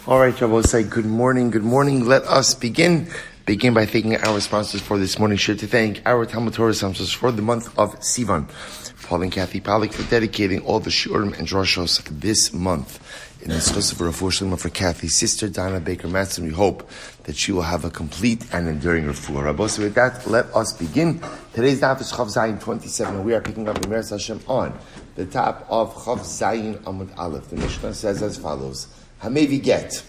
All right, Rabbi, say good morning. Good morning. Let us begin by thanking our sponsors for this morning. Sure to thank our TALMUD TORAH sponsors for the month of Sivan, Paul and Kathy Pollack, for dedicating all the shurim and drashos this month. In the zechus of refuah sheleimah for Kathy's sister, Donna Baker-Matson, we hope that she will have a complete and enduring refuah. Rabbi, so with that, let us begin. Today's daf is Chav Zayin 27, and we are picking up the Meretz Hashem on the top of Chav Zayin Amud Aleph. The Mishnah says as follows: Hamevi get,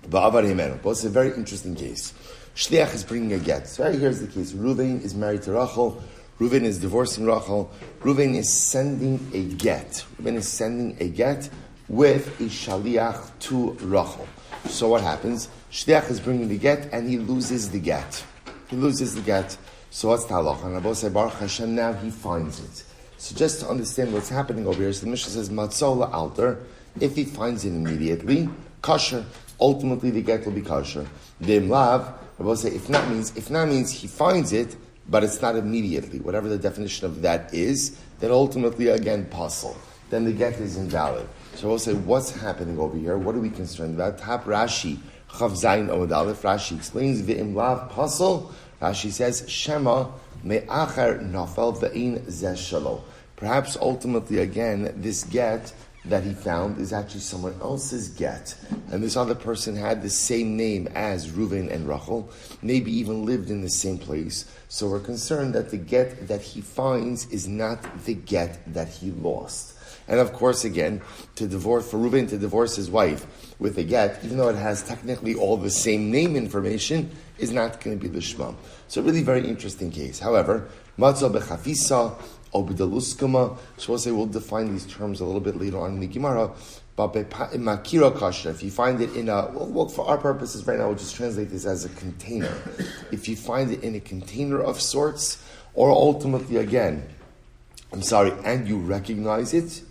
ba'avar himenu. But it's a very interesting case. Shliach is bringing a get. So here's the case. Reuven is married to Rachel. Reuven is divorcing Rachel. Reuven is sending a get. Reuven is sending a get with a shaliach to Rachel. So what happens? Shliach is bringing the get and he loses the get. He loses the get. So what's the halacha? And Rabbi say, Baruch Hashem, now he finds it. So just to understand what's happening over here, so the Mishnah says, Matzola alter, if he finds it immediately, kosher. Ultimately the get will be kosher. Dem lav, Rabbi say, if not means he finds it, but it's not immediately. Whatever the definition of that is, then ultimately again pasul. Then the get is invalid. So we'll say, what's happening over here? What are we concerned about? Tap Rashi, Chav Zayin Amud Aleph. Rashi explains, V'im lav pasul. Rashi says, Shema me'achar nafel ve'in zeh shelo. Perhaps ultimately again, this get that he found is actually someone else's get. And this other person had the same name as Reuven and Rachel, maybe even lived in the same place. So we're concerned that the get that he finds is not the get that he lost. And of course, again, for Reuven to divorce his wife with a get, even though it has technically all the same name information, is not going to be the shema. So really very interesting case. However, matzah bechafisa, Obidaluskama. So we'll say we'll define these terms a little bit later on in the Gemara. But makira kasha, if you find it in a, well, for our purposes right now, we'll just translate this as a container. If you find it in a container of sorts, or ultimately again, and you recognize it,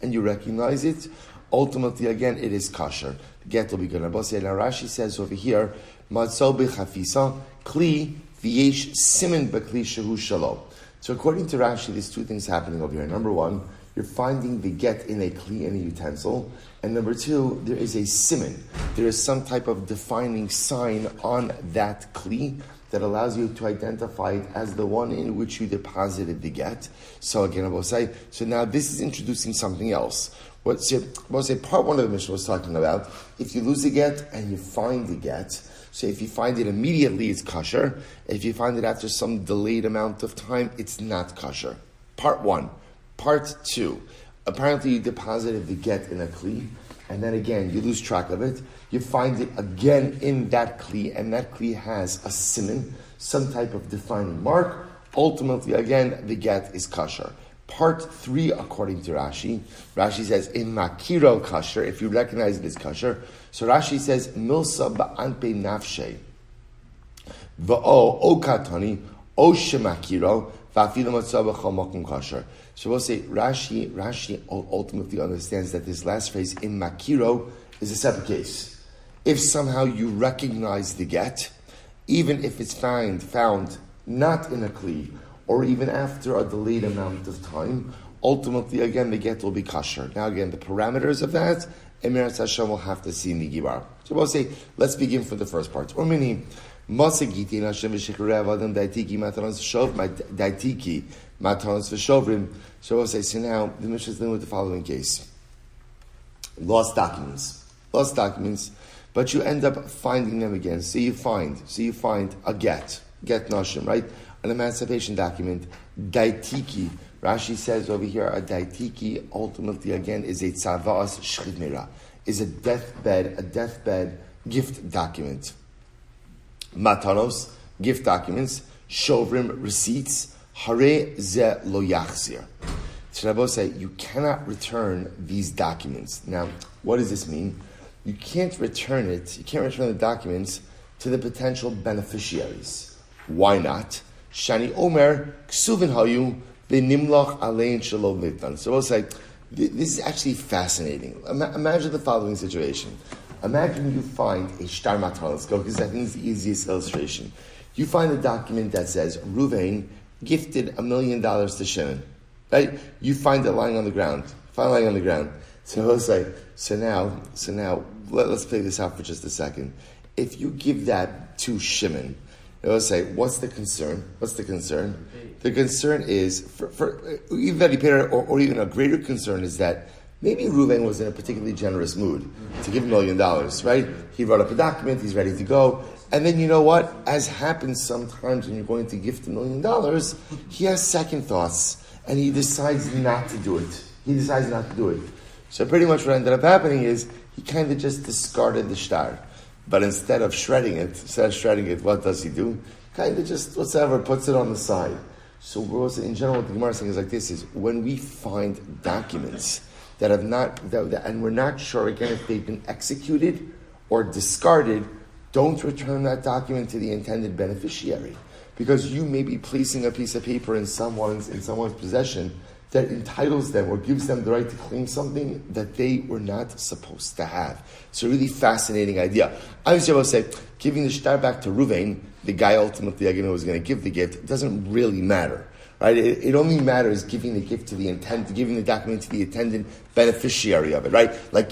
ultimately again, it is kasher. The get will be good. Now Rashi says over here, matzah bechafisa, kli v'yesh simin b'kli shehu shalom. So according to Rashi, there's two things happening over here. Number one, you're finding the get in a kli, in a utensil. And number two, there is a siman. There is some type of defining sign on that kli that allows you to identify it as the one in which you deposited the get. So again, I will say, so now this is introducing something else. Part one of the Mishnah was talking about, if you lose the get and you find the get, so if you find it immediately, it's kosher. If you find it after some delayed amount of time, it's not kosher. Part one. Part two. Apparently you deposited the get in a kli, and then again, you lose track of it. You find it again in that kli, and that kli has a siman, some type of defining mark. Ultimately, again, the get is kosher. Part three, according to Rashi says, in makiro kosher, if you recognize it as kosher. So Rashi says, milsa ba'anpe nafshe, v'o o katani, o shemakiro, v'afilu matzah b'chol makom kosher. So we'll say, Rashi ultimately understands that this last phrase, in makiro, is a separate case. If somehow you recognize the get, even if it's found not in a kli, or even after a delayed amount of time, ultimately, again, the get will be kosher. Now, again, the parameters of that, Meretz Hashem will have to see in the Gibar. So we'll say, let's begin for the first part. Or meaning, Gittin Hashem v'shikhrei Adam daitiki matanos v'shovrim. So we'll say, so now, the Mishnah is dealing with the following case. Lost documents, but you end up finding them again. So you find a get nashim, right? An emancipation document, daitiki. Rashi says over here, a daitiki ultimately again is a tzavas shchidmira, is a deathbed gift document. Matanos, gift documents, shovrim, receipts, hare ze lo yachzir. So Rabbi say, you cannot return these documents. Now, what does this mean? You can't return the documents to the potential beneficiaries. Why not? Shani Omer Ksuvin Hayu V'Nimlach Alein Shalom Litan. So we'll say, this is actually fascinating. Imagine the following situation. Imagine you find a shtar matan. Let's go, because I think it's the easiest illustration. You find a document that says Reuven gifted $1 million to Shimon. Right? You find it lying on the ground. So he'll say, so now, let's play this out for just a second. If you give that to Shimon, he'll say, what's the concern? The concern is, for even that he paid, or even a greater concern is that maybe Reuven was in a particularly generous mood to give $1 million, right? He wrote up a document, he's ready to go. And then you know what? As happens sometimes when you're going to gift $1 million, he has second thoughts and he decides not to do it. So pretty much what ended up happening is he kind of just discarded the shtar. But instead of shredding it, what does he do? Kind of just whatever, puts it on the side. So in general, what the Gemara is saying is like this: is when we find documents that have not, and we're not sure again if they've been executed or discarded, don't return that document to the intended beneficiary, because you may be placing a piece of paper in someone's possession that entitles them or gives them the right to claim something that they were not supposed to have. It's a really fascinating idea. I was able to say, giving the shtar back to Reuven, the guy ultimately again who was going to give the gift, doesn't really matter. Right? It only matters giving the gift to giving the document to the intended beneficiary of it, right? Like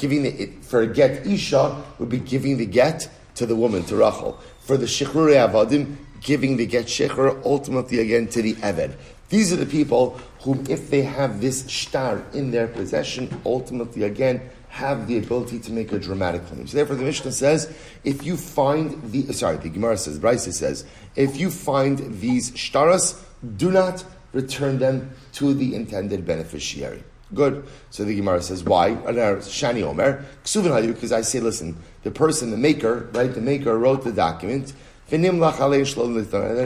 for a get Isha would be giving the get to the woman, to Rachel. For the Shechrurei Avadim, giving the get Shechr ultimately again to the Eved. These are the people whom, if they have this shtar in their possession, ultimately again have the ability to make a dramatic claim. So therefore the Mishnah says, the Gemara says, Brisa says, if you find these shtaras, do not return them to the intended beneficiary. Good. So the Gemara says, why? Shani Omer, Ksuvin Hayu, because I say, listen, the maker wrote the document, and then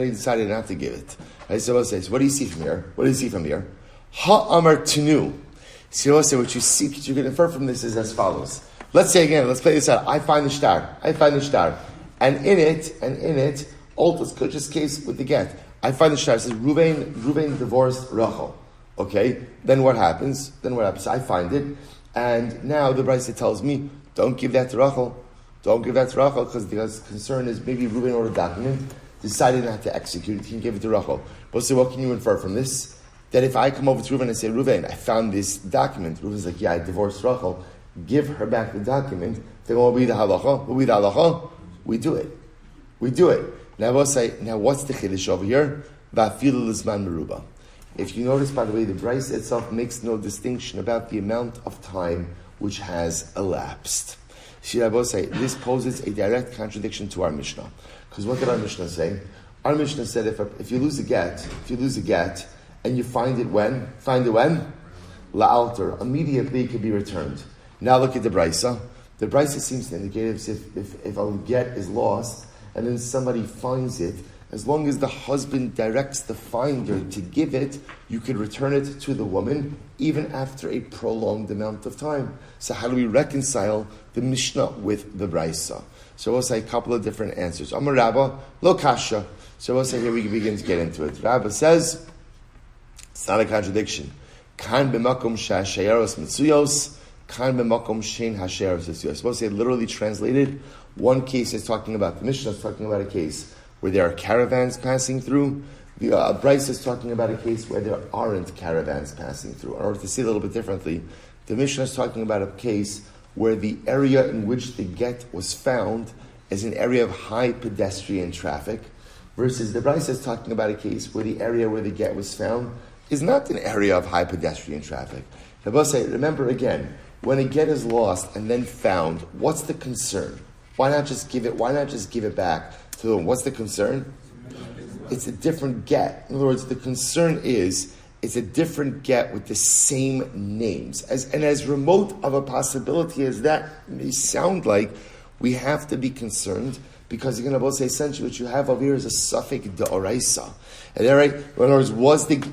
he decided not to give it. So what do you see from here? Ha-amar tenu. So what you can infer from this is as follows. Let's say again, let's play this out. I find the shtar. And in it, let's go just case with the get. I find the shtar. It says, Reuven divorced Rachel. Okay? Then what happens? I find it. And now the Brisa tells me, don't give that to Rachel. Because the concern is maybe Reuven wrote a document, decided not to execute it, he can give it to Rachel. But so what can you infer from this? That if I come over to Reuven and say, Reuven, I found this document. Reuven's like, yeah, I divorced Rachel. Give her back the document. Then what will be the halacha? We do it. Now what's the chiddush over here? Va'afilu l'zman meruba. If you notice, by the way, the Brisa itself makes no distinction about the amount of time which has elapsed. This poses a direct contradiction to our Mishnah. Because what did our Mishnah say? Our Mishnah said if you lose a get, and you find it when? La'alter. Immediately it can be returned. Now look at the Brisa. The Brisa seems to indicate if a get is lost, and then somebody finds it, as long as the husband directs the finder to give it, you could return it to the woman, even after a prolonged amount of time. So how do we reconcile the Mishnah with the Brisa? So we'll say a couple of different answers. Amar Rabba, lo kasha. So we'll say here we begin to get into it. Rabba says, it's not a contradiction. Kan b'makom sha'ashayaros mitzuyos, kan b'makom shein hashayaros mitzuyos. We'll say literally translated, one case is talking about, the Mishnah is talking about a case where there are caravans passing through. The Brisa is talking about a case where there aren't caravans passing through. In order to see it a little bit differently, the Mishnah is talking about a case where the area in which the get was found is an area of high pedestrian traffic, versus the Brisa is talking about a case where the area where the get was found is not an area of high pedestrian traffic. The Brisa say, remember again, when a get is lost and then found, what's the concern? Why not just give it back to them? What's the concern? It's a different get. In other words, the concern is it's a different get with the same names. As remote of a possibility as that may sound like, we have to be concerned, because you're going to both say essentially what you have over here is a suffix d'oraisa. And then, right? In other words,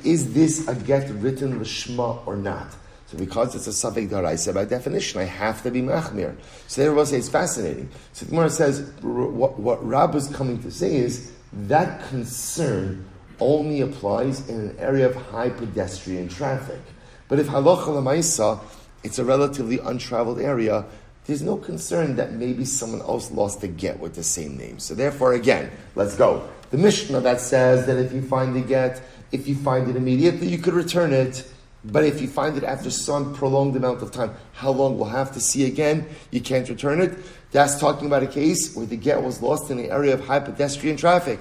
is this a get written l'shma or not? So because it's a suffix d'oraisa, by definition, I have to be machmir. So there was it's fascinating. So the Gemara says what Rab is coming to say is that concern only applies in an area of high pedestrian traffic. But if halacha l'maisa, it's a relatively untraveled area, there's no concern that maybe someone else lost a get with the same name. So therefore, again, let's go. The Mishnah that says that if you find the get, if you find it immediately, you could return it. But if you find it after some prolonged amount of time, how long we'll have to see again, you can't return it. That's talking about a case where the get was lost in an area of high pedestrian traffic.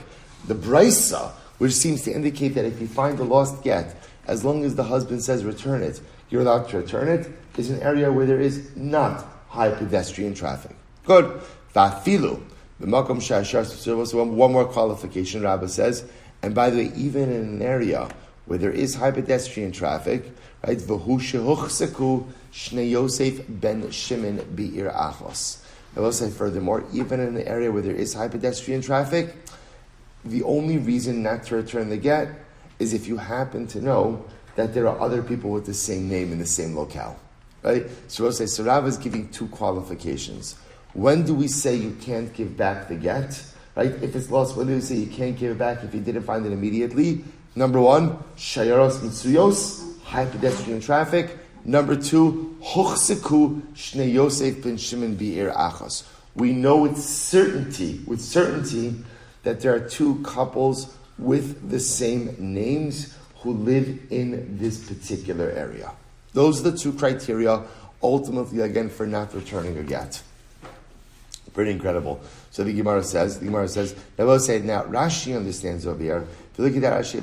The brisa, which seems to indicate that if you find a lost get, as long as the husband says return it, you're allowed to return it, is an area where there is not high pedestrian traffic. Good. Vafilu. The makom shashar. So one more qualification, Rabbi says. And by the way, even in an area where there is high pedestrian traffic, right? V'hu shehuchseku shnei Yosef ben Shimon bi'ir achos. I will say furthermore, even in an area where there is high pedestrian traffic, the only reason not to return the get is if you happen to know that there are other people with the same name in the same locale. Right? So we'll say, so Rav is giving two qualifications. When do we say you can't give back the get? Right? If it's lost, when do we say you can't give it back if you didn't find it immediately? Number one, shayaros mitzuyos, high pedestrian traffic. Number two, hochseku shnei Yosef ben Shimon bi'ir achas. We know with certainty that there are two couples with the same names who live in this particular area. Those are the two criteria, ultimately, again, for not returning a get. Pretty incredible. So the Gemara says, I will say now, Rashi understands over here. If you look at that Rashi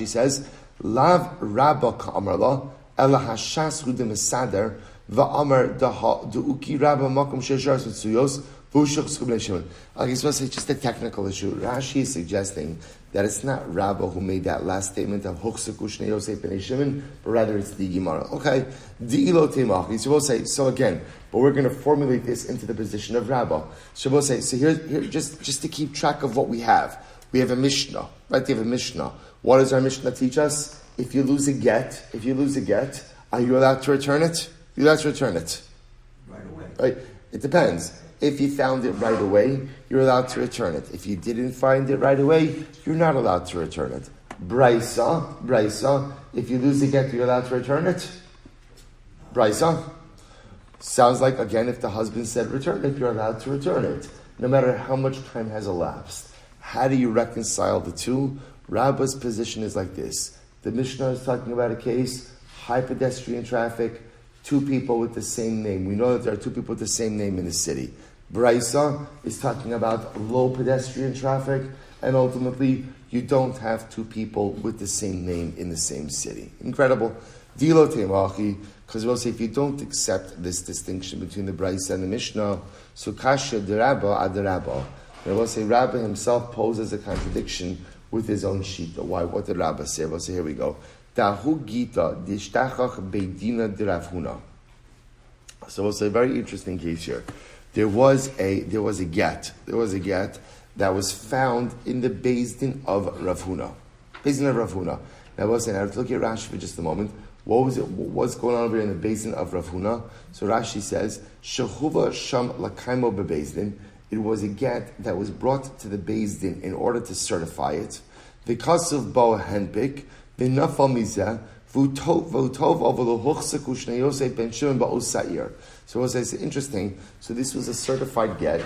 says, Lav Rabba Ka'amarla, Ela Hashas Hu de Mesader, Va'amar Du'uki Rabba Makom She'asharas Mitzuyos, Okay, so it's just a technical issue. Rashi is suggesting that it's not Rabba who made that last statement of Huchseku Shnei Yosef ben Shimon, but rather it's the Gemara. Okay, Di'ilo Temach. So we'll say, so again, but we're going to formulate this into the position of Rabba. So we'll say, so here just to keep track of what we have. We have a Mishnah, right? We have a Mishnah. What does our Mishnah teach us? If you lose a get, are you allowed to return it? You're allowed to return it. Right away. Right? It depends. If you found it right away, you're allowed to return it. If you didn't find it right away, you're not allowed to return it. Brisa, if you lose the get, you're allowed to return it? Brisa? Sounds like, again, if the husband said return it, you're allowed to return it, no matter how much time has elapsed. How do you reconcile the two? Rabba's position is like this. The Mishnah is talking about a case, high pedestrian traffic, two people with the same name. We know that there are two people with the same name in the city. Braisa is talking about low pedestrian traffic, and ultimately, you don't have two people with the same name in the same city. Incredible. Dilo teimachi, because we'll say if you don't accept this distinction between the Braisa and the Mishnah, so kasha derabba adarabba. And we'll say Rabbi himself poses a contradiction with his own shita. Why? What did Rabbi say? We'll say, here we go. Dahu gita dishtachach beidina deravhuna. So we'll say a very interesting case here. There was a get that was found in the Beis Din of Rav Huna. Beis Din of Rav Huna. Now we'll say, now let's look at Rashi for just a moment. What was it? What's going on over here in the Beis Din of Rav Huna? So Rashi says, Shehuva sham lakaimo bebeis din. It was a get that was brought to the Beis Din in order to certify it. Because of bo handpick, v'nafal mizeh, v'utov avolo huchseku shnei Yosef ben Shimon ba'os sa'ir. So it's interesting. So this was a certified get.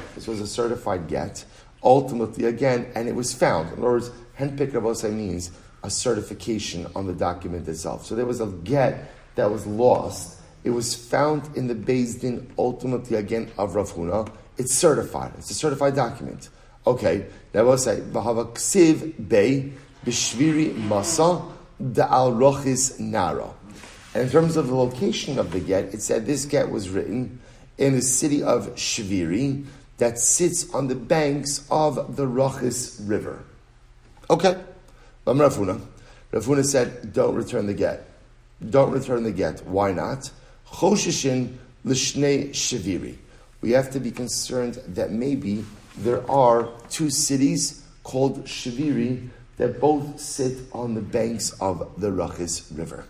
Ultimately, again, and it was found. In other words, handpick Rabosai means a certification on the document itself. So there was a get that was lost. It was found in the Beis Din, ultimately, again, of Rav Huna. It's certified. It's a certified document. Okay, now we'll say, V'hava ksiv bei b'shviri masa da'al rochis nara. And in terms of the location of the get, it said this get was written in the city of Shviri that sits on the banks of the Rochis River. Okay. Rav Huna said, don't return the get. Don't return the get. Why not? Choshishin l'shnei Shviri. We have to be concerned that maybe there are two cities called Shviri that both sit on the banks of the Rochis River.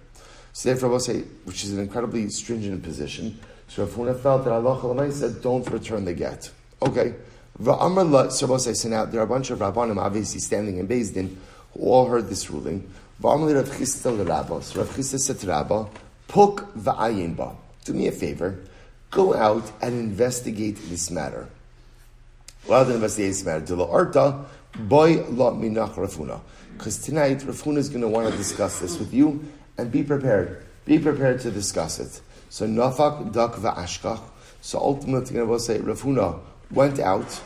So therefore, we'll say, which is an incredibly stringent position. So Rav Huna felt that Allah Chalamai said, don't return the get. Okay. So we'll say, so now there are a bunch of Rabbanim obviously standing in Beis Din who all heard this ruling. So Rav Chisda said to Rabba, Puk va'ayin ba. Do me a favor, go out and investigate this matter. Well, to investigate this matter, Dila Arta, Boy lo minach Rafuna. Because tonight, Rafuna is going to want to discuss this with you, and be prepared. Be prepared to discuss it. So, nafak, dak, va'ashkach. So, ultimately, I will say, Rafuna went out.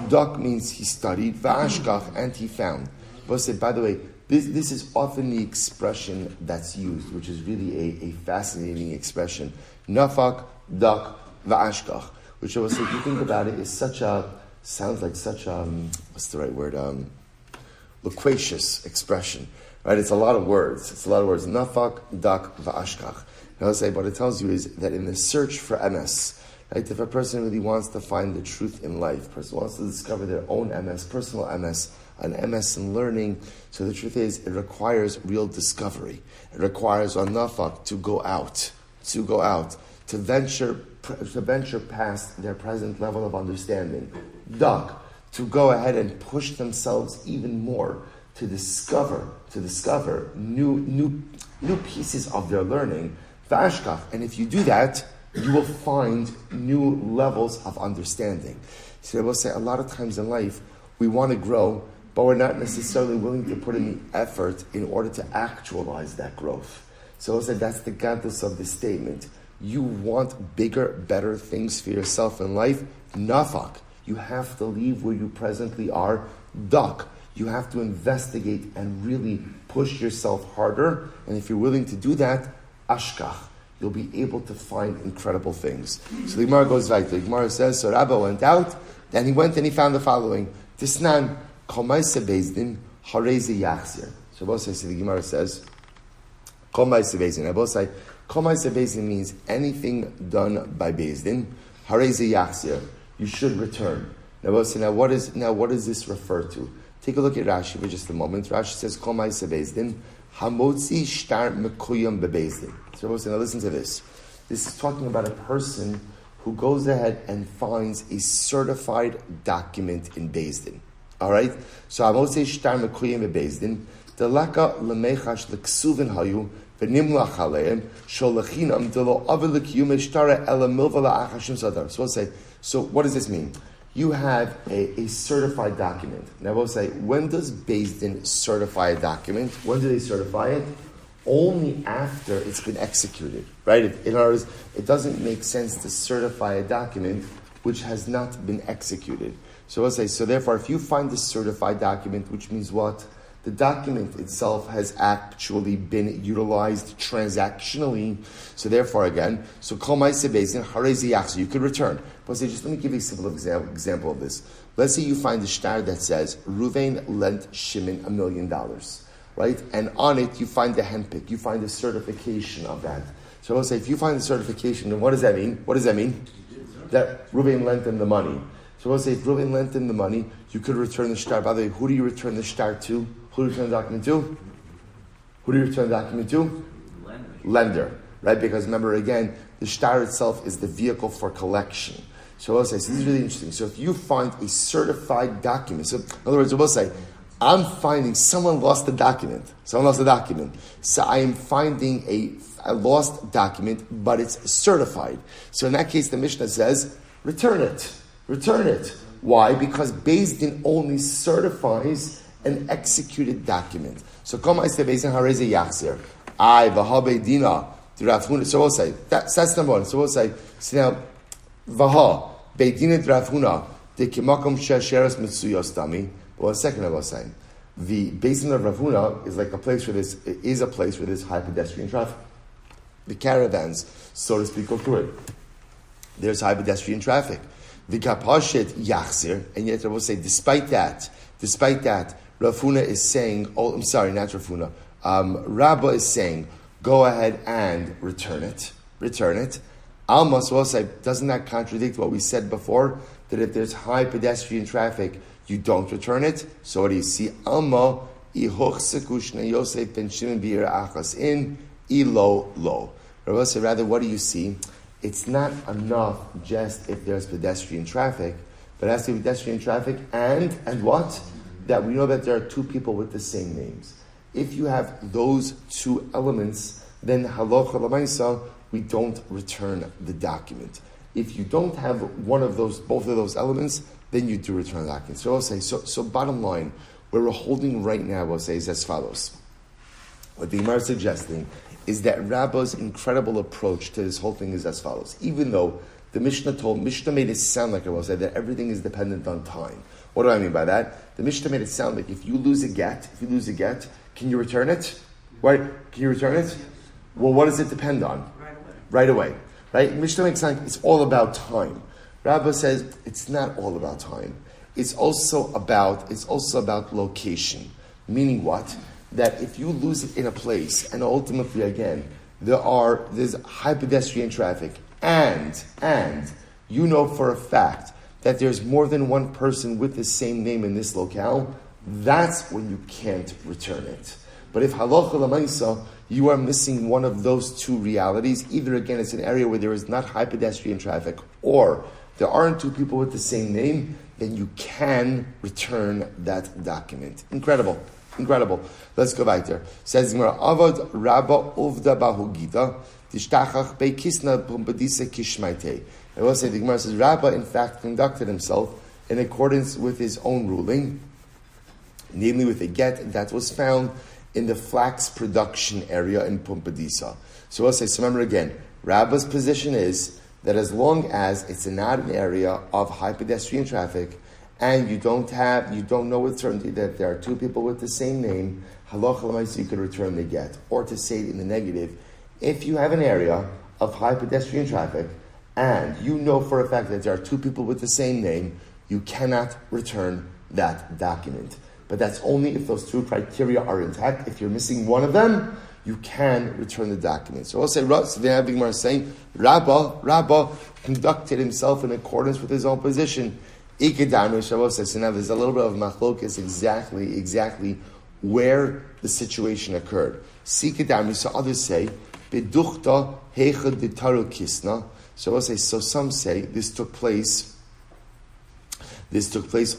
Dak means he studied. Va'ashkach, and he found. We'll say, by the way, this is often the expression that's used, which is really a fascinating expression. Nafak, dak, va'ashkach. Which I will say, if you think about it, is sounds like such what's the right word? Loquacious expression, right? It's a lot of words. Nafak, dak, va'ashkach. And I'll say, what it tells you is that in the search for MS, right? If a person really wants to find the truth in life, a person wants to discover their own MS, personal MS, an MS in learning, so the truth is, it requires real discovery. It requires on nafak to go out, to venture past their present level of understanding. Dak, to go ahead and push themselves even more to discover new pieces of their learning. V'ashkach, and if you do that, you will find new levels of understanding. So I will say, a lot of times in life, we want to grow, but we're not necessarily willing to put in the effort in order to actualize that growth. So I say that's the gadlus of this statement. You want bigger, better things for yourself in life? Nafak. You have to leave where you presently are. Dak. You have to investigate and really push yourself harder. And if you're willing to do that, ashkach. You'll be able to find incredible things. So the Gemara goes right. The Gemara says, so Rabbi went out, and he went and he found the following. Tisnan, komaise bezdin, hareze yachzir. So the Gemara says, komaise bezdin. I both say, komaise bezdin means anything done by bezdin, hareze yachzir. You should return. Now what does this refer to? Take a look at Rashi for just a moment. Rashi says, komaise bezdin, hamotzi shtar mekuyam bebezdin. So now listen to this. This is talking about a person who goes ahead and finds a certified document in Beis Din. All right? So hamotzi shtar mekuyam bebezdin, delaka lemechash leksuvin hayu, v'nimlach aleim, sholachinam delo avilik yume shtara ela milva la'achashim sadar. So we'll say, so what does this mean? You have a certified document. Now we'll say, when does Beis Din certify a document? When do they certify it? Only after it's been executed, right? In other words, it doesn't make sense to certify a document which has not been executed. So we'll say, so therefore, if you find this certified document, which means what? The document itself has actually been utilized transactionally. So therefore, again, so kol ma'aseh beis din harei zeyachzir, you could return. But say, just let me give you a simple example of this. Let's say you find a shtar that says, Ruvain lent Shimon $1 million, right? And on it, you find the handpick, you find the certification of that. So let's say, if you find the certification, then what does that mean? What does that mean? That Ruvain lent him the money. So let's say, if Ruvain lent him the money, you could return the shtar. By the way, who do you return the shtar to? Who do you return the document to? Who do you return the document to? Lender, right? Because remember, again, the shtar itself is the vehicle for collection. So we'll say, so this is really interesting. So if you find a certified document, so in other words, we'll say, I'm finding someone lost the document. So I am finding a lost document, but it's certified. So in that case, the Mishnah says, return it. Why? Because Beis Din only certifies an executed document. So come I say Beis Din hareze yachzir. V'ha dina d'Rav. So we'll say that's number one. So we'll say, so now v'ha beidina d'Rav Huna de kimakom she'asheres mitzuyos dami. Well, second I was saying, the Beis Din of Rav Huna is like a place where there's high pedestrian traffic. The caravans, so to speak, go through it. There's high pedestrian traffic. The kapashet yachzir, and yet I will say, despite that, Rav Huna is saying, not Rav Huna, Rabbah is saying, go ahead and return it. Alma, so I'll say, doesn't that contradict what we said before? That if there's high pedestrian traffic, you don't return it? So what do you see? Alma, ihoch sekushna Yosef ben Shimon b'ir achas in, ilo lo. Rabbah said, rather, what do you see? It's not enough just if there's pedestrian traffic, but it has to be pedestrian traffic and what? That we know that there are two people with the same names. If you have those two elements, then halacha l'maisa, we don't return the document. If you don't have both of those elements, then you do return the document. So I'll say, so bottom line, where we're holding right now, I'll say, is as follows. What the Gemara is suggesting is that Rabba's incredible approach to this whole thing is as follows. Even though the Mishnah made it sound like I will say that everything is dependent on time. What do I mean by that? The Mishnah made it sound like if you lose a get, can you return it? Right? Can you return it? Well, what does it depend on? Right away. Right? Mishnah makes it sound like it's all about time. Rabba says it's not all about time. It's also about location. Meaning what? That if you lose it in a place, and ultimately again, there's high pedestrian traffic, and you know for a fact that there's more than one person with the same name in this locale, that's when you can't return it. But if halacha l'maisa, you are missing one of those two realities, either again it's an area where there is not high pedestrian traffic, or there aren't two people with the same name, then you can return that document. Incredible. Let's go back there. Says Gemara, Avad Rabba Uvda Bahugita, Tishtachach Beikisna Pumbadisa Kishmaite. I will say the Gemara says Rabba in fact conducted himself in accordance with his own ruling, namely with a get that was found in the flax production area in Pumpadisa. So I'll say, so remember again, Rabba's position is that as long as it's not an area of high pedestrian traffic, and you don't know with certainty that there are two people with the same name, halacha l'maisa, you could return the get. Or to say it in the negative, if you have an area of high pedestrian traffic, and you know for a fact that there are two people with the same name, you cannot return that document. But that's only if those two criteria are intact. If you're missing one of them, you can return the document. So I'll say, so the Gemara is saying, Rabba conducted himself in accordance with his own position. So now there's a little bit of machlokes exactly where the situation occurred. So others say, Beduchta heicha ditaru kisna. So I'll say, so some say this took place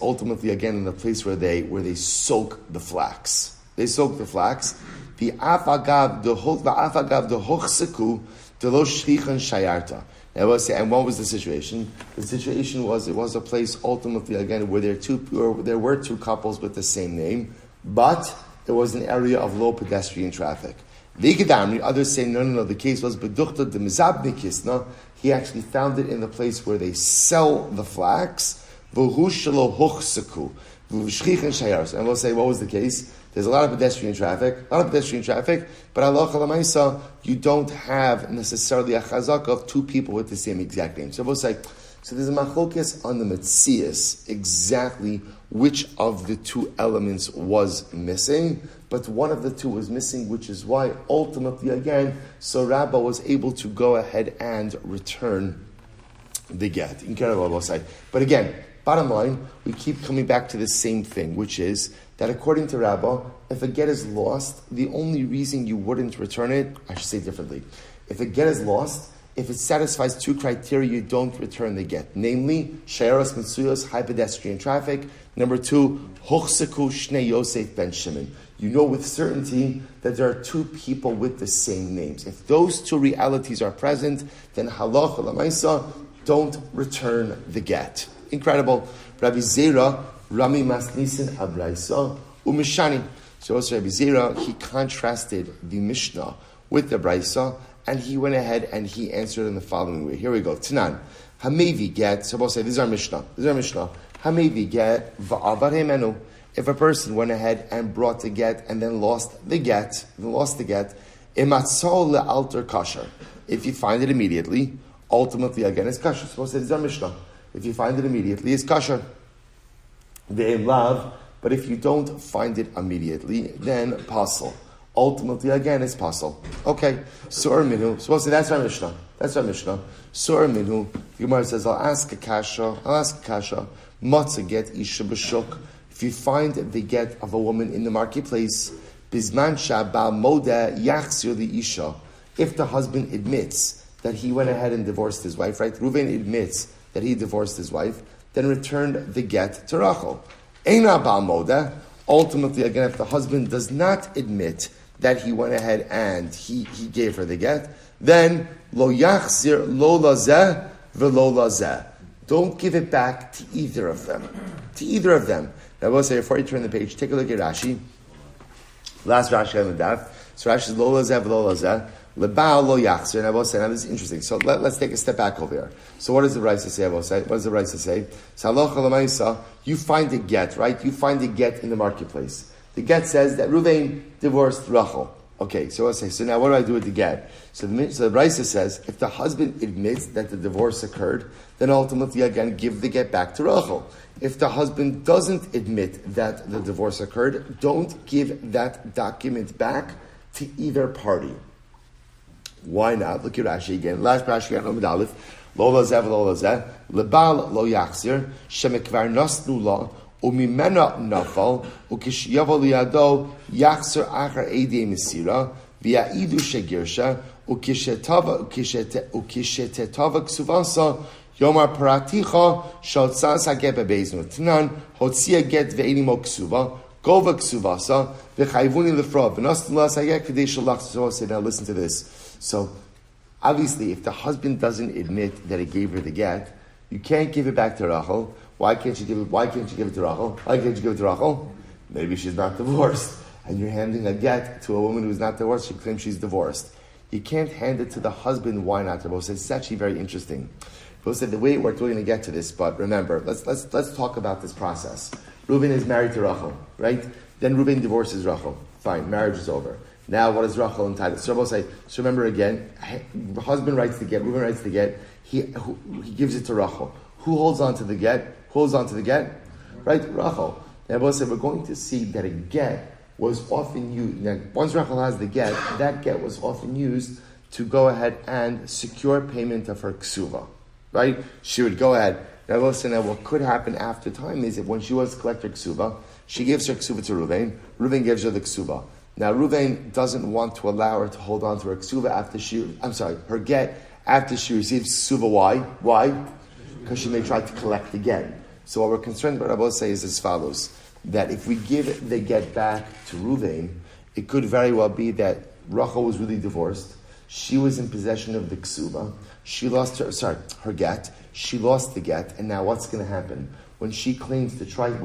ultimately again in the place where they soak the flax. They soak the flax. The afagav the hochseku the lo shlichan shayarta. And what was the situation? The situation was it was a place ultimately again where there were two couples with the same name, but it was an area of low pedestrian traffic. Others say no. The case was beduchta de mizabni kisna. He actually found it in the place where they sell the flax. And we'll say, what was the case? There's a lot of pedestrian traffic, but halacha l'maisa, you don't have necessarily a chazaka of two people with the same exact name. So we'll say, so there's a machlokes on the metzias, exactly which of the two elements was missing, but one of the two was missing, which is why ultimately again, so Rabba was able to go ahead and return the get. Incredible, we'll say. But again, bottom line, we keep coming back to the same thing, which is that according to Rabbah, if a get is lost, the only reason you wouldn't return it, I should say differently, if a get is lost, if it satisfies two criteria, you don't return the get. Namely, shayaras mitzuyos, high pedestrian traffic. Number two, hochseku shnei Yosef ben Shimon. You know with certainty that there are two people with the same names. If those two realities are present, then halacha l'maisa, don't return the get. Incredible. Rabbi Zera, Rami Masnisin Abraisa, Umishani. So also Rabbi Zera, he contrasted the Mishnah with the Braisa, and he went ahead and he answered in the following way. Here we go. Tanan. Hamevi get, so we'll say, this is our Mishnah. Hamevi get, va'abar hemenu. If a person went ahead and brought the get and then lost the get, imatzol le'alter kasher. If you find it immediately, ultimately again it's kasher. So we'll say, this is our Mishnah. If you find it immediately, it's kasher. Ve'im lav, but if you don't find it immediately, then pasal. Ultimately, again, it's pasal. Okay, Sur Minhu. So we'll say that's our Mishnah. Sur Minhu. The Gemara says, I'll ask a kasha. Matzah get isha b'shuk. If you find the get of a woman in the marketplace, bizman shabal moda yachzir the isha. If the husband admits that he went ahead and divorced his wife, right? Reuven admits that he divorced his wife, then returned the get to Rachel. Eina ba'al moda. Ultimately, again, if the husband does not admit that he went ahead and he gave her the get, then lo yachzir lo lazeh v'lo lazeh. Don't give it back to either of them. To either of them. Now I will say, before you turn the page, take a look at Rashi. Last Rashi on the daf. So Rashi is lo lazeh v'lo lazeh. Leba'al lo yachzer. And I will say, now this is interesting. So let's take a step back over here. So what does the Raisa say? I will say, what does the Raisa say? So halacha l'maisa, you find a get, right? You find a get in the marketplace. The get says that Ruvain divorced Rachel. Okay, so I'll say, so now what do I do with the get? So the Raisa says, if the husband admits that the divorce occurred, then ultimately again give the get back to Rachel. If the husband doesn't admit that the divorce occurred, don't give that document back to either party. Why not? Look at Rashi again. Last Rashi on Amud Aleph. Lo lazeh v'lo lazeh. Lebal lo yachzir. Shemekvar nasnu la. Umimena nafal. Ukishiyavo liyado. Yachzir achar eidei mesira. V'ya'idu shegirsha. Ukishetava ksuvasa. Yomar paraticha. Shotzas hageh bebeiznu. Tanan. Hotzia get ve'enimo ksuva. Gova ksuvasa. V'chayvuni lefra. V'nasnu la sageh k'dei shalach. So I say, now listen to this. So, obviously, if the husband doesn't admit that he gave her the get, you can't give it back to Rachel. Why can't you give it to Rachel? Why can't you give it to Rachel? Maybe she's not divorced. And you're handing a get to a woman who's not divorced. She claims she's divorced. You can't hand it to the husband. Why not? It's actually very interesting. Both said the way we're going to get to this, but remember, let's talk about this process. Reuben is married to Rachel, right? Then Reuben divorces Rachel. Fine, marriage is over. Now, what is Rachel entitled? So we'll say, so remember again, husband writes the get, Reuben writes the get, he gives it to Rachel. Who holds on to the get? Who holds on to the get? Right, Rachel. Now we'll say, we're going to see that a get was often used, now, once Rachel has the get, that get was often used to go ahead and secure payment of her ksuva. Right? She would go ahead. Now listen, now what could happen after time is that when she was to collect her ksuva, she gives her ksuva to Reuven, Reuven gives her the ksuva. Now, Reuven doesn't want to allow her to hold on to her ksuva her get after she receives ksuva. Why? Why? Because she may try to collect again. So what we're concerned about, I will say, is as follows, that if we give the get back to Reuven, it could very well be that Rachel was really divorced. She was in possession of the ksuva. She lost her get. She lost the get. And now what's going to happen? When she comes to try to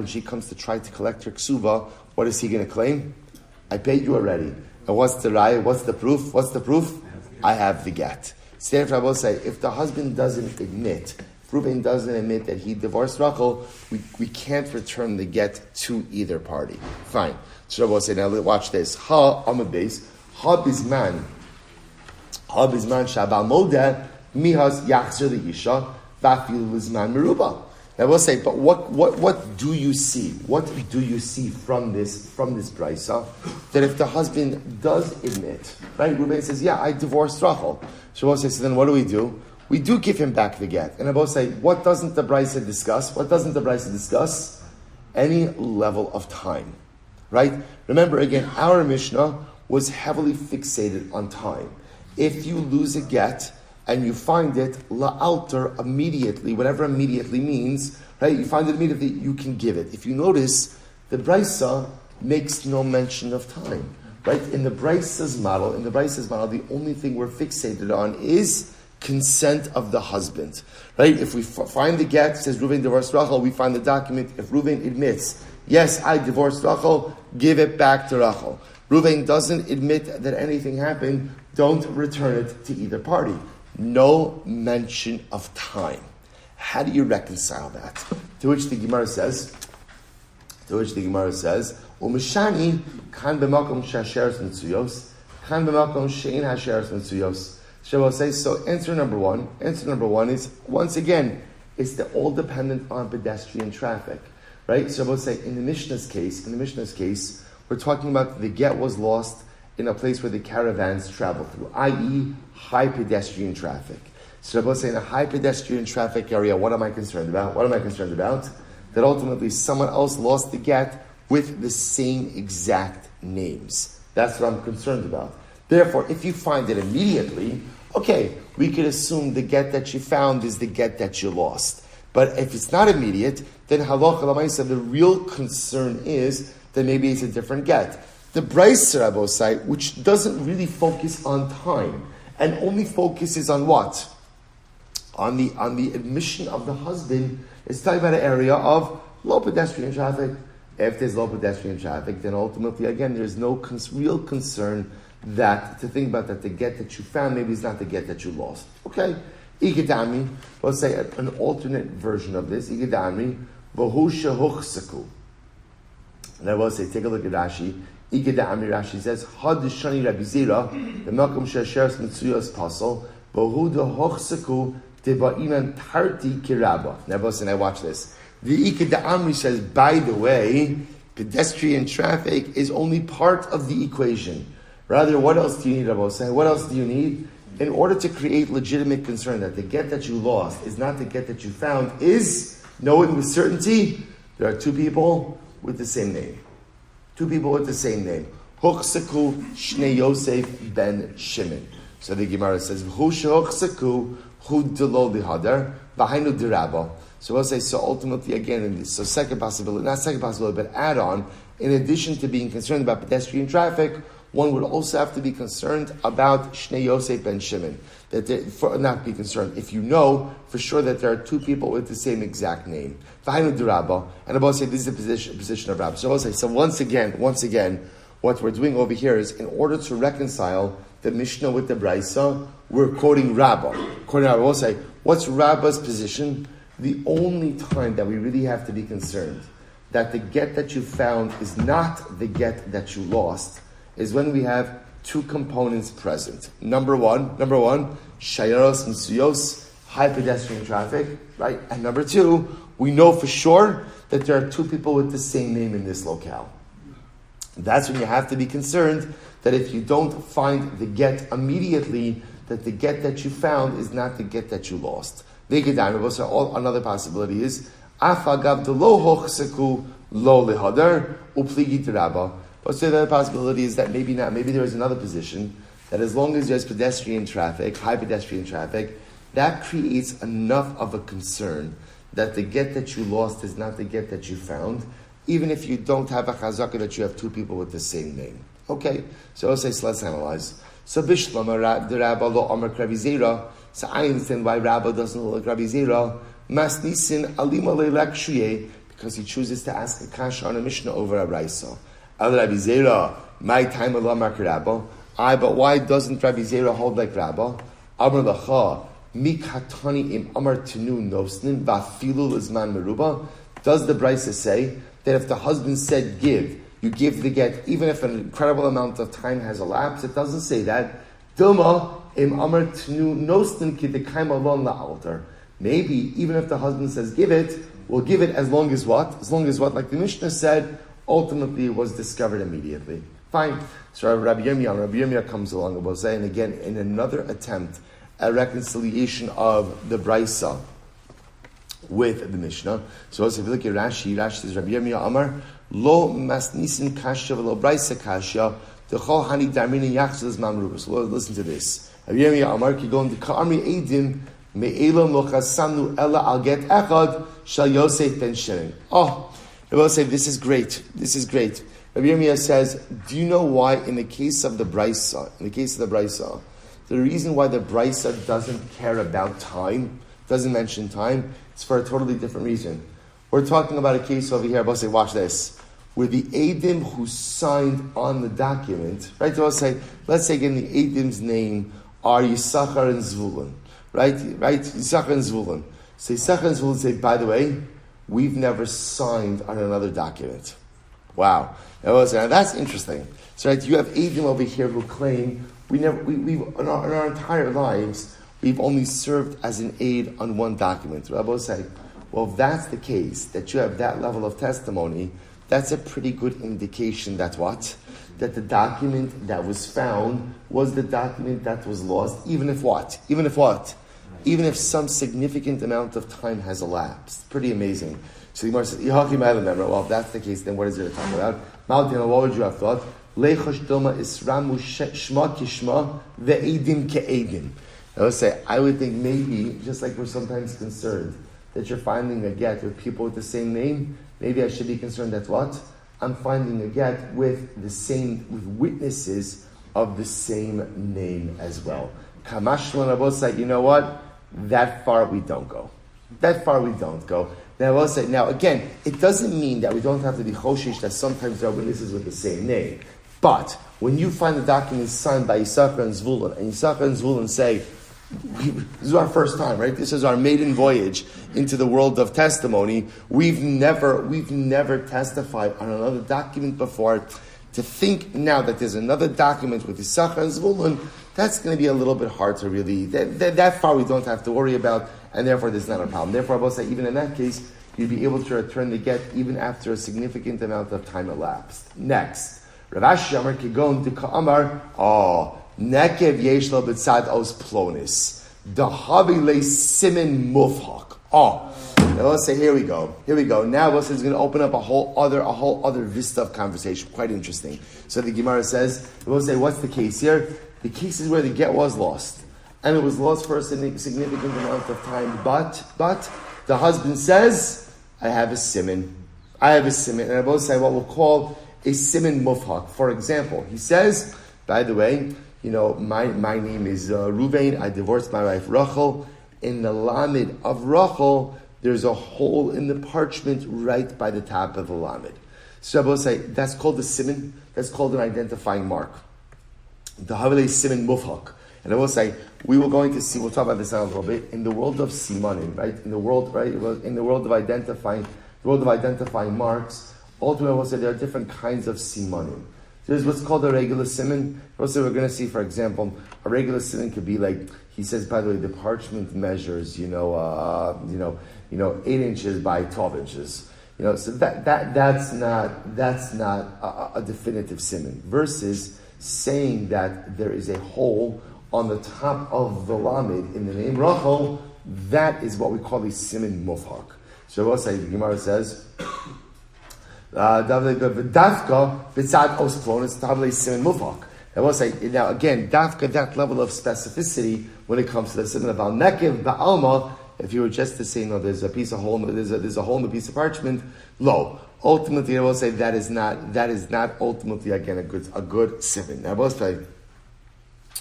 collect her ksuva, what is he going to claim? I paid you already. And what's the raya? What's the proof? What's the proof? I have the get. So therefore I will say, if the husband doesn't admit, if Reuben doesn't admit that he divorced Rachel, we can't return the get to either party. Fine. So I will say, now watch this. Ha amud beis. Ha bizman shabal modeh mihas yachzer liisha vafil bizman meruba. I will say, but what do you see? What do you see from this brisa? That if the husband does admit, right? Reuben says, yeah, I divorced Rachel. So I will say, so then what do? We do give him back the get. And I will say, what doesn't the brisa discuss? What doesn't the brisa discuss? Any level of time, right? Remember again, our Mishnah was heavily fixated on time. If you lose a get, and you find it la'alter immediately, whatever immediately means, right? You find it immediately, you can give it. If you notice, the brisa makes no mention of time, right? In the brisa's model, the only thing we're fixated on is consent of the husband, right? If we find the get, says Reuven divorced Rachel, we find the document. If Reuven admits, yes, I divorced Rachel, give it back to Rachel. Reuven doesn't admit that anything happened, don't return it to either party. No mention of time. How do you reconcile that? To which the Gemara says, Umishani kan b'makom she'asheres mitzuyos, kan b'makom she'in hasheres mitzuyos. So I'll say, so answer number one is, once again, it's all dependent on pedestrian traffic, right? So I'll say, in the Mishnah's case, we're talking about the get was lost in a place where the caravans travel through, i.e., high pedestrian traffic. So Rabbi say in a high pedestrian traffic area, what am I concerned about? That ultimately someone else lost the get with the same exact names. That's what I'm concerned about. Therefore, if you find it immediately, okay, we could assume the get that you found is the get that you lost. But if it's not immediate, then halacha l'maisa, the real concern is that maybe it's a different get. The Brisa Rabbosai, which doesn't really focus on time, and only focuses on what? on the admission of the husband, it's talking about an area of low pedestrian traffic. If there's low pedestrian traffic, then ultimately, again, there's no real concern that to think about that the get that you found maybe is not the get that you lost. Okay, ikidami. Let's say an alternate version of this. Ikidami v'hu shehuchsaku. And I will say, take a look at Rashi. Ikidami Rashi says, Had shani Rabbi Zera the Malcolm Shasheres Mitzuyos Pasal v'hu dehuchsaku deba'inan tarti kiraba. Now, listen, I watch this. The Ikeda Amri says, by the way, pedestrian traffic is only part of the equation. Rather, what else do you need, Rabbi say? What else do you need? In order to create legitimate concern that the get that you lost is not the get that you found, is, know it with certainty, there are two people with the same name. Two people with the same name. Huchsaku Shnei Yosef ben Shimon. So the Gemara says, Hu shehuchsaku hu delo lihadar v'hainu dirabo. So we'll say, so ultimately, again, so second possibility, not second possibility, but add on, in addition to being concerned about pedestrian traffic, one would also have to be concerned about Shnei Yosef ben Shimon. Not be concerned if you know for sure that there are two people with the same exact name. V'hainu dirabo. And I will say, this is the position of Rabbi. So I'll say, so once again, what we're doing over here is, in order to reconcile the Mishnah with the Braisa, we're quoting Rabbah. Quoting Rabbah, we'll say, what's Rabbah's position? The only time that we really have to be concerned that the get that you found is not the get that you lost is when we have two components present. Number one, shayaros and suyos, high pedestrian traffic, right? And number two, we know for sure that there are two people with the same name in this locale. That's when you have to be concerned that if you don't find the get immediately, that the get that you found is not the get that you lost. Another possibility is afagav de lo hochseku lo lehadar upligi deraba. Let's say the other possibility is that maybe not. Maybe there is another position that as long as there's pedestrian traffic, high pedestrian traffic, that creates enough of a concern that the get that you lost is not the get that you found, even if you don't have a chazaka that you have two people with the same name. Okay, so let's analyze. So Bishlama the Rabba lo Amar Rabbi Zera. So I understand why Rabba doesn't look like Rabbi Zera. Mas nisin alima leilak shuye, because he chooses to ask a kasha on a Mishnah over a Raisa. Al Rabbi Zera, my time of Amar Rabba. But why doesn't Rabbi Zera hold like Rabba? Amar lacha mikatani im Amar tenu nosnin vafilu lizman meruba. Does the Brisa say that if the husband said give, you give the get, even if an incredible amount of time has elapsed? It doesn't say that. Dilma im amar tnu nostin ki dekaim alon la'altar. Maybe even if the husband says give it, we'll give it as long as what? As long as what? Like the Mishnah said, ultimately it was discovered immediately. Fine. So Rabbi Yomi comes along and will say, and again, in another attempt at reconciliation of the Braisa with the Mishnah. So also if you look at Rashi says, Rabbi Yomi Amar, Lo masnisin kasha v'lo Braisa kasha, t'chol hani darmini yachzaz mamrubas. So listen to this. Rabbi Yomi Amar, ki go into ka'amri edim, me'elam lo chasamnu ella al get echad, shal Yosef ben Shimon. Oh, I will say, this is great. Rabbi Yirmiyah says, do you know why in the case of the Braisa, the reason why the Braisa doesn't care about time, doesn't mention time, it's for a totally different reason. We're talking about a case over here, I'll say, watch this, where the Eidim who signed on the document, right, let's say again the Eidim's name are Yisachar and Zvulun, right, Yisachar and Zvulun. So Yisachar and Zvulun say, by the way, we've never signed on another document. Wow. Now that's interesting. So right, you have Eidim over here who claim we've in our entire lives, we've only served as an aid on one document. Rabbi will say, well, if that's the case, that you have that level of testimony, that's a pretty good indication that what? That the document that was found was the document that was lost, even if what? Even if some significant amount of time has elapsed. Pretty amazing. So the Gemara says, well, if that's the case, then what is there to talk about? Maltina, what would you have thought? Leichosh Dilma Isramu Shma Kishma Ve'edim Ke'edim. I would say, I would think maybe, just like we're sometimes concerned that you're finding a get with people with the same name, maybe I should be concerned that what? I'm finding a get with witnesses of the same name as well. Kamashman Abosai, you know what? That far we don't go. That far we don't go. Now, I will say, now again, it doesn't mean that we don't have to be choshesh that sometimes there are witnesses with the same name. But when you find the document signed by Yisachar and Zvulun, and Yisachar and Zvulun say, this is our first time, right? This is our maiden voyage into the world of testimony. We've never testified on another document before. To think now that there's another document with Yisachar and Zvulun, that's going to be a little bit hard to really, that far we don't have to worry about, and therefore there's not a problem. Therefore, I will say, even in that case, you'd be able to return the get even after a significant amount of time elapsed. Next, Rav Ashi Amar Kigon Dika Amar, Nekev Yesh Lo B'tzad Os Plonis, Dahavi Le Simin Mufhak. Now let's say, here we go. Now Wilson is going to open up a whole other vista of conversation. Quite interesting. So the Gemara says, we'll say, what's the case here? The case is where the get was lost. And it was lost for a significant amount of time. But the husband says, I have a simin. And I will say what we'll call a simin mufhak. For example, he says, by the way, my name is Ruvain. I divorced my wife Rachel. In the Lamed of Rachel, there's a hole in the parchment right by the top of the Lamed. So I will say, that's called the simin. That's called an identifying mark. The Havile Simin Mufhak. And I will say, we'll talk about this now a little bit, in the world of simanim, right? In the world of identifying marks, ultimately I will say there are different kinds of simanim. There's what's called a regular siman. Also, we're going to see, for example, a regular siman could be like, he says, by the way, the parchment measures, 8 inches by 12 inches. So that's not a definitive siman. Versus saying that there is a hole on the top of the lamed in the name Rachel, that is what we call a siman mufhak. So what the Gemara says, dafka b'tzad os plonis tabli siman mufhak. I will say, now again, dafka, that level of specificity when it comes to the siman of al-nekev ba'alma, if you were just to say, there's a piece of hole, there's a hole in the piece of parchment, lo. Ultimately, I will say that is not ultimately, again, a good siman. I will say,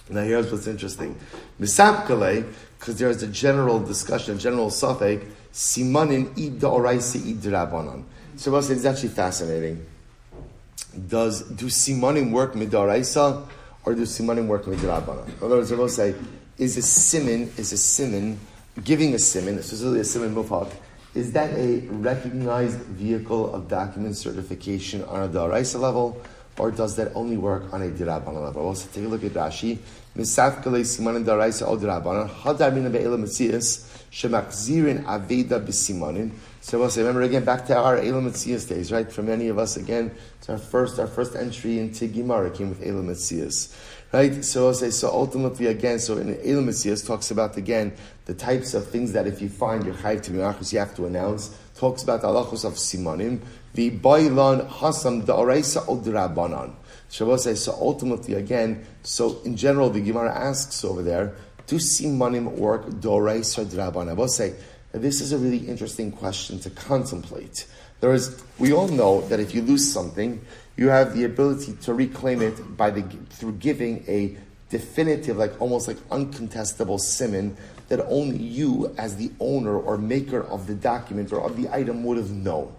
now here's what's interesting. Misapkale, because there's a general discussion, a general suffix, simanin id da'oraisa id drabanan. So I will say, it's actually fascinating. Do simanim work midoraisa, or do simanim work midrabanan? In other words, I will say, is a siman, giving a siman, especially a siman mufhak, is that a recognized vehicle of document certification on a daraisa level, or does that only work on a dirabana level? Well, so take a look at Rashi. Misafkele simanin daraisa o dirabana hadar mina be'ela metzias shemachzirin aveda b'simanin. So we'll say, remember again, back to our Elam Metzias days, right? For many of us, again, it's our first entry into Gemara came with Elam Metzias, right? So we'll say, so ultimately, again, so in Elam Metzias talks about, again, the types of things that if you find your chayv to b'machus, you have to announce. Talks about the halachos of simanim, the bailan hasam da'oraisa od rabbanan. So we'll say, so ultimately, again, so in general, the Gemara asks over there, do simanim work da'oraisa od rabbanan? We'll say, this is a really interesting question to contemplate. We all know that if you lose something, you have the ability to reclaim it through giving a definitive, almost uncontestable siman that only you, as the owner or maker of the document or of the item, would have known,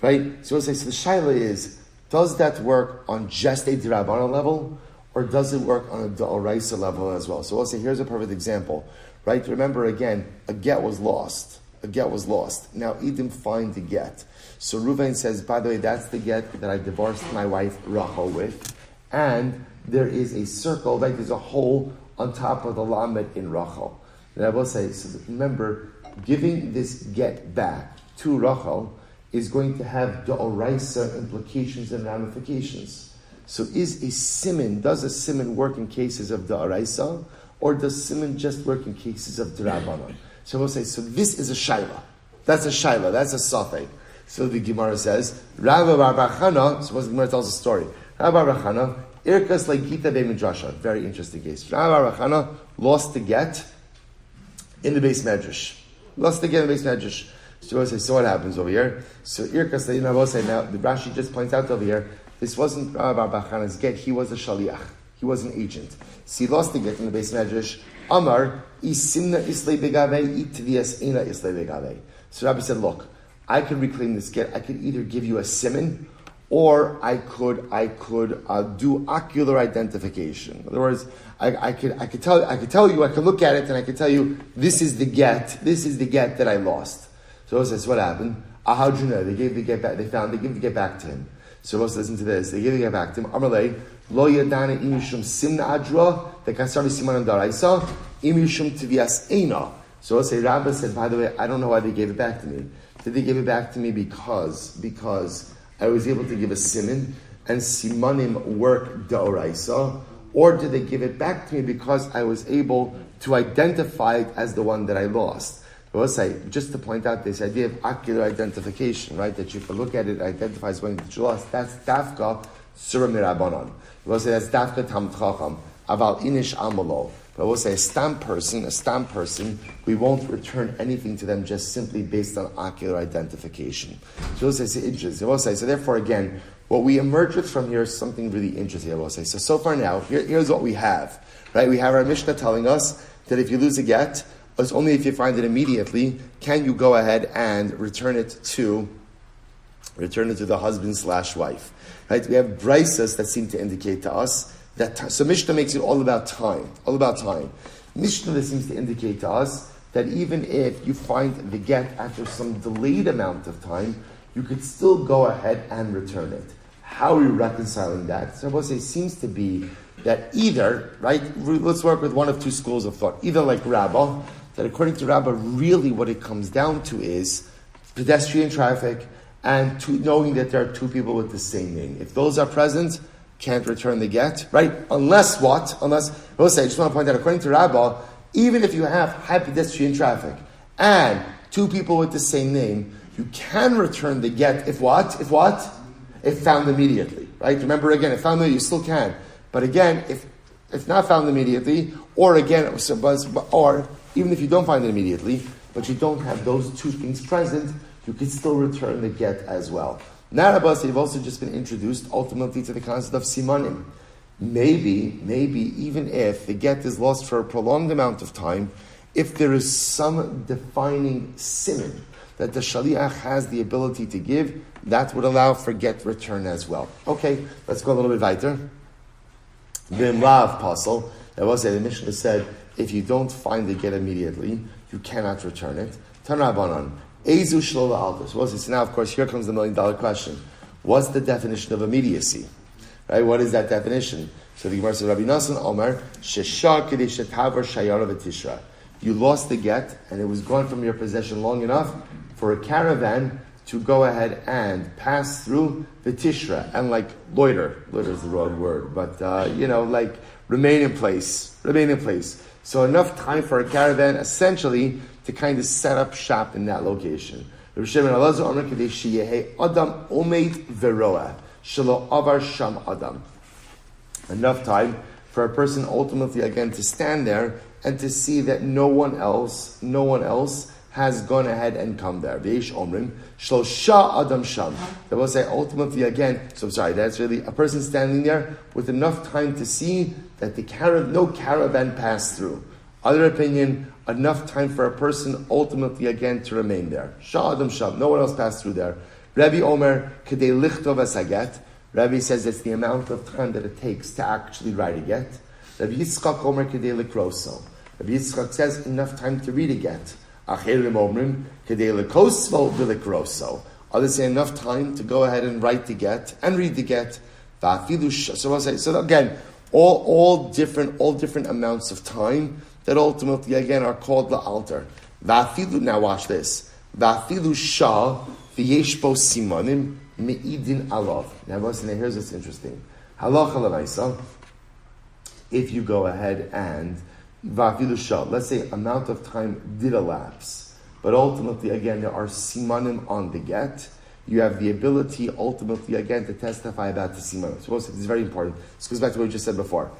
right? So we'll say, so the shaila is, does that work on just a dirabana level, or does it work on a da'oraisa level as well? So we'll say, here's a perfect example. Right? Remember again, a get was lost. Now he didn't find the get. So Reuven says, by the way, that's the get that I divorced my wife Rachel with. And there is a circle, right? There's a hole on top of the lamed in Rachel. And I will say, so remember, giving this get back to Rachel is going to have da'oraisa implications and ramifications. So does a siman work in cases of da'oraisa? Or does siman just work in cases of drabanan? So we'll say, so this is a shayla. That's a safek. So the Gemara says, Rabbi Bachana, suppose the Gemara tells a story. Rabbi Bachana, irkas like Gita be midrasha. Very interesting case. Rabbi Bachana lost the get in the base medrash. So we'll say, so what happens over here? So irkas, we'll say, now the Rashi just points out over here, this wasn't Rabbi Bachana's get, he was a shaliach. He was an agent. So he lost the get in the base medrash, Amar, isimna islay begave, itvias ina islay begave. So Rabbi said, look, I could reclaim this get. I could either give you a siman, or I could do ocular identification. In other words, I could tell you, I could look at it and I could tell you, this is the get that I lost. So says, what happened? How'd you know? They gave the get back. They gave the get back to him. So listen to this. They gave the get back to him. Amalei lo yadana imishum simna adra the kasari siman daraisa imishum tivias eina. So say Rabbi said, by the way, I don't know why they gave it back to me. Did they give it back to me because I was able to give a siman and simanim work da'oraisa, or did they give it back to me because I was able to identify it as the one that I lost? I will say, just to point out this idea of ocular identification, right? That you can look at it, identifies when you lost. That's dafka surah mirabanan. I will say that's dafka tam chacham aval inish amalo. But I will say a stamp person, we won't return anything to them just simply based on ocular identification. So I will say it's interesting. I will say, so therefore again, what we emerge with from here is something really interesting, I will say. So far now, here's what we have, right? We have our Mishnah telling us that if you lose a get, it's only if you find it immediately, can you go ahead and return it to the husband/wife, right? We have brisas that seem to indicate to us that, so Mishnah makes it all about time. Mishnah that seems to indicate to us that even if you find the get after some delayed amount of time, you could still go ahead and return it. How are we reconciling that? So I will say it seems to be that either, right, let's work with one of two schools of thought. Either like Rabbah, that according to Rabbah, really what it comes down to is pedestrian traffic and knowing that there are two people with the same name. If those are present, can't return the get, right? Unless, I will say, I just want to point out, according to Rabbah, even if you have high pedestrian traffic and two people with the same name, you can return the get if what? If found immediately, right? Remember again, if found immediately, you still can. But again, if not found immediately, or again, or even if you don't find it immediately, but you don't have those two things present, you can still return the get as well. Now, they've also just been introduced ultimately to the concept of simanim. Maybe, even if the get is lost for a prolonged amount of time, if there is some defining siman that the shaliach has the ability to give, that would allow for get return as well. Okay, let's go a little bit weiter. Bimlav pasal. I will say the Mishnah said, if you don't find the get immediately, you cannot return it. Tanrabanan. Ezu shlola altus. So now, of course, here comes the $1 million question. What's the definition of immediacy? Right? What is that definition? So the Gemara says, Rabbi Nassan Omer, Shesha Kedesh Tavar Shayara V'Tishra. You lost the get, and it was gone from your possession long enough for a caravan to go ahead and pass through the Tishra and like loiter. Loiter is the wrong word, but like remain in place. So enough time for a caravan, essentially, to kind of set up shop in that location. Rabbi Shimon Elazar Omer Kadesh Sheyehe Adam Omeid Veroah Shelo Avar Sham Adam. Enough time for a person ultimately again to stand there and to see that no one else has gone ahead and come there. Veish Omrim Shlo Shah Adam Sham. They will say ultimately again. So I'm sorry, that's really a person standing there with enough time to see that no caravan passed through. Other opinion, enough time for a person ultimately again to remain there. Shah Adam Sham, no one else passed through there. Rabbi Omer, Kedei Lichtov Asaget. Rabbi says it's the amount of time that it takes to actually write a get. Rabbi Yitzchak Omer Kedei Likroso. Rabbi Yitzchak says enough time to read a get. Acherim Omrim Kedei Likosvo Vilikroso. Others say enough time to go ahead and write the get and read the get. So I'll say, so again, all different amounts of time that ultimately, again, are called la'alter. Va'afilu, now watch this. Va'afilu shah v'yeshbo simanim me'idin alav. Now here's what's interesting. Halacha l'maisa, if you go ahead and va'afilu shah, let's say amount of time did elapse, but ultimately, again, there are simanim on the get, you have the ability, ultimately, again, to testify about the simanim. So this is very important. This goes back to what we just said before.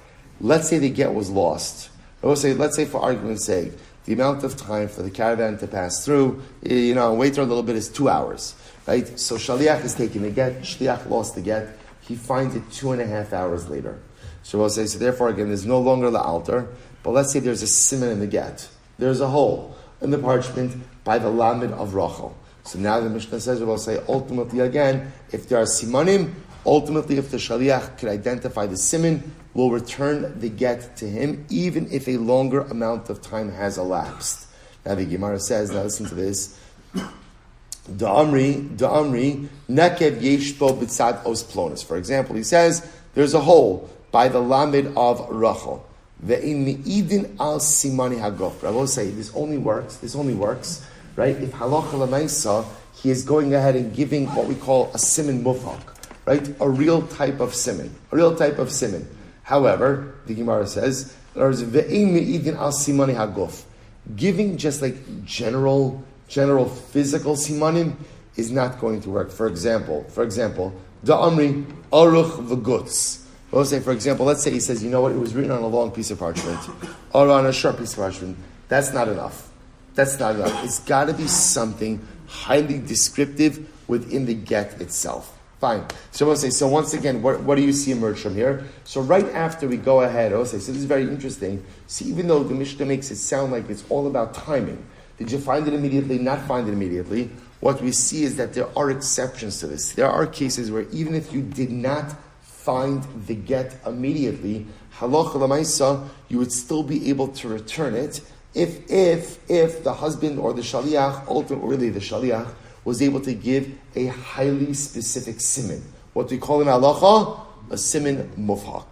Let's say the get was lost. Let's say for argument's sake, the amount of time for the caravan to pass through, wait a little bit, is 2 hours, right? So Shaliach is taking the get, Shliach lost the get, he finds it 2.5 hours later. So we'll say, so therefore again, there's no longer the altar, but let's say there's a siman in the get. There's a hole in the parchment by the lamed of Rachel. So now the Mishnah says, we'll say, ultimately again, if there are simanim, ultimately if the shaliach could identify the siman, we'll return the get to him, even if a longer amount of time has elapsed. Now the Gemara says, now listen to this, Da'amri, nekev yeshbo b'tzad os plonis. For example, he says, there's a hole by the lamed of Rachel. Ve'in me'idin al simani hagof. I will say, this only works, right? If halacha l'maisa, he is going ahead and giving what we call a siman mufhak, right? A real type of siman. However, the Gemara says, ve'in me'idin al simani hagof. Giving just like general physical simanim is not going to work. For example, da'amri aruch v'gutz. We'll say, for example, let's say he says, you know what, it was written on a long piece of parchment, or on a short piece of parchment. That's not enough. It's got to be something highly descriptive within the get itself. Fine. So we'll say, so once again, what do you see emerge from here? So right after we go ahead, I'll say, so this is very interesting. See, even though the Mishnah makes it sound like it's all about timing, did you find it immediately, not find it immediately? What we see is that there are exceptions to this. There are cases where even if you did not find the get immediately, halacha l'maisa, you would still be able to return it if the husband or the shaliach, ultimately the shaliach, was able to give a highly specific siman. What we call in halacha a siman mufhak.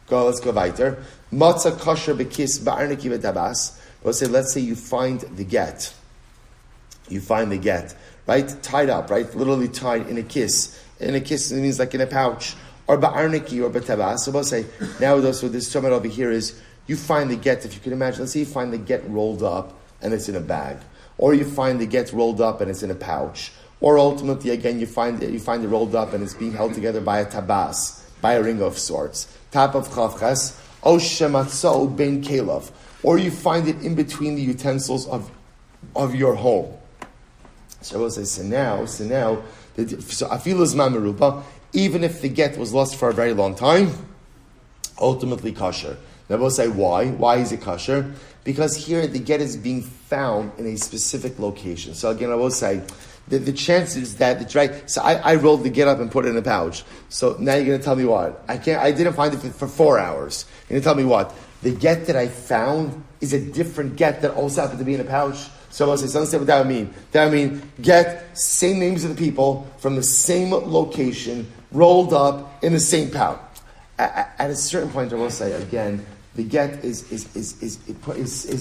Let's go weiter. Matzah kasher bekis ba'arniki v'tabas. Let's say you find the get. Right? Tied up, right? Literally tied in a kiss. In a kiss, it means like in a pouch. Or ba'arniki or b'tabas. So we'll say, now so this term over here is, you find the get, if you can imagine, let's say you find the get rolled up and it's in a bag. Or you find the get rolled up and it's in a pouch. Or ultimately, again, you find it rolled up and it's being held together by a tabas, by a ring of sorts. Tap of chavchas, o shematzau ben kelav. Or you find it in between the utensils of your home. So I will say, so now, afilus mamaruba, even if the get was lost for a very long time, ultimately kosher. Now we'll say why? Why is it kosher? Because here the get is being found in a specific location. So again, I will say the chances that it's right. So I rolled the get up and put it in a pouch. So now you're going to tell me what? I didn't find it for 4 hours. You're going to tell me what? The get that I found is a different get that also happened to be in a pouch. So I will say, so understand what that would mean. That would mean get same names of the people from the same location, rolled up in the same pouch. At a certain point, I will say again, the get is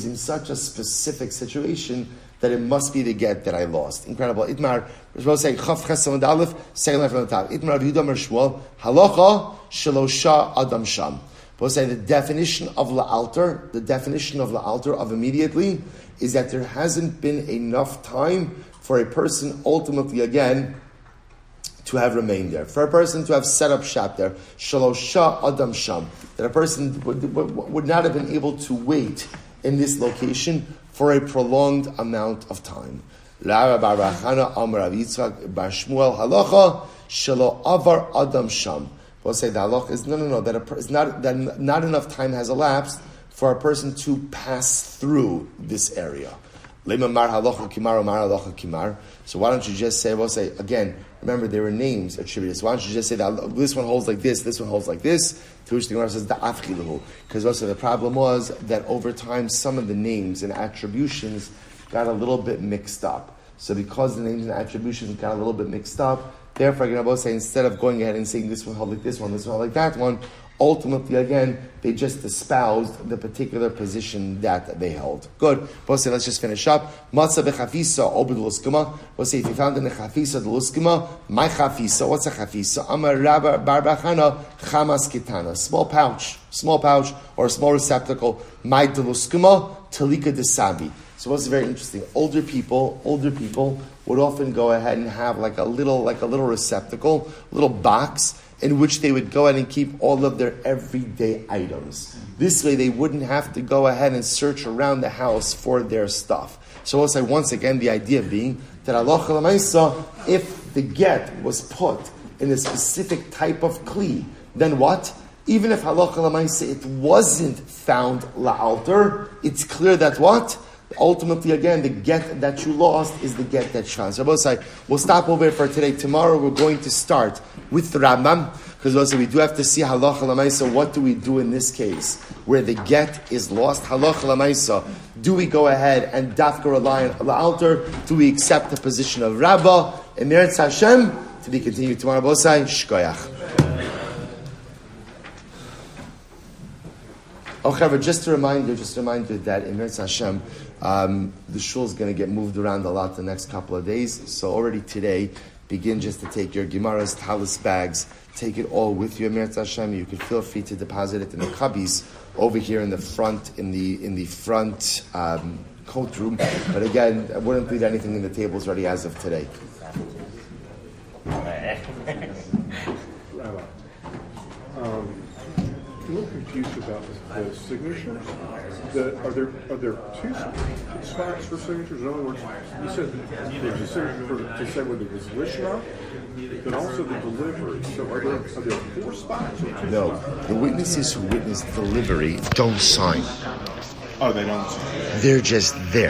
in such a specific situation that it must be the get that I lost. Incredible. Itmar, we're supposed to say, Chav Chesam Aleph, second line from the top. Itmar Yehuda Mer Shmuel, Halacha Shelosha Adam Sham. We'll say the definition of la'alter, of immediately, is that there hasn't been enough time for a person ultimately, again, to have remained there. For a person to have set up shop there, Shelosha Adam Sham, that a person would not have been able to wait in this location for a prolonged amount of time. Bar Shmuel halacha shelo avar Adam Sham. We'll say the halacha is that not enough time has elapsed for a person to pass through this area. So why don't you just say, we'll say, again, remember there were names attributed. So why don't you just say that this one holds like this one holds like this, to which the Gemara says, because also the problem was that over time some of the names and attributions got a little bit mixed up. So because the names and attributions got a little bit mixed up, therefore, I'm going to say, instead of going ahead and saying this one held like this one held like that one, ultimately, again, they just espoused the particular position that they held. Good. We'll say, let's just finish up. Matzah b'chafisa obed l'uskima. We'll say, if you found in the chafisa l'uskima, my chafisa, what's a chafisa? Amar Rabba bar bachana chamas kitana. Small pouch, or a small receptacle. My d'luskima talika desabi. So what's very interesting? Older people would often go ahead and have like a little receptacle, little box, in which they would go ahead and keep all of their everyday items. This way they wouldn't have to go ahead and search around the house for their stuff. So we'll say once again, the idea being that halacha l'maisa, if the get was put in a specific type of kli, then what? Even if halacha l'maisa it wasn't found la'alter, it's clear that what? Ultimately, again, the get that you lost is the get that shines. So we'll stop over here for today. Tomorrow we're going to start with the Rambam, because also we do have to see halacha l'maisa. What do we do in this case where the get is lost? Halacha l'maisa. Do we go ahead and dafka rely on la'alter? Do we accept the position of Rabbah? Emeretz Hashem, to be continued tomorrow. Bosai, shkoyach. Oh, however, just a reminder that in Eretz Hashem, the shul is going to get moved around a lot the next couple of days. So already today, begin just to take your Gemaras, Talis bags, take it all with you in Eretz Hashem. You can feel free to deposit it in the cubbies over here in the front, in the front coat room. But again, I wouldn't leave anything in the tables ready as of today. I'm a little confused about the signatures. Are there two spots for signatures? In other words, you said there's a signature to say whether it was Lishna, but also the delivery. So are there 4 spots? Or 2 No, spots? the witnesses who witness delivery don't sign. Oh, they don't sign. They're just there.